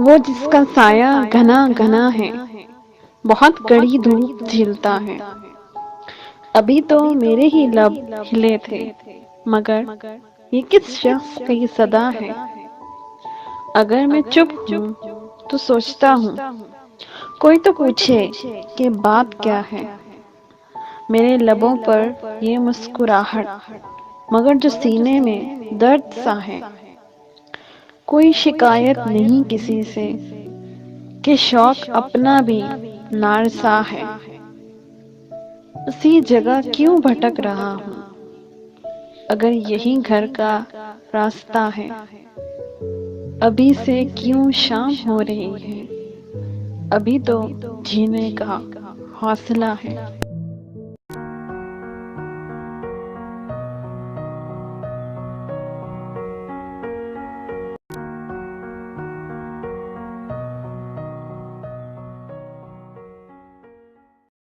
वो जिसका साया घना घना है, बहुत कड़ी धूप झेलता है। अभी तो मेरे ही लब हिले थे, मगर ये किस शख्स की सदा है। अगर मैं चुप हूँ तो सोचता हूँ कोई तो पूछे कि बात क्या है। मेरे लबों पर ये मुस्कुराहट, मगर जो सीने में दर्द सा है। कोई शिकायत नहीं किसी से कि शौक अपना भी नारसा है। उसी जगह क्यों भटक रहा हूँ, अगर यही घर का रास्ता है। अभी से क्यों शाम हो रही है, अभी तो जीने का हौसला है।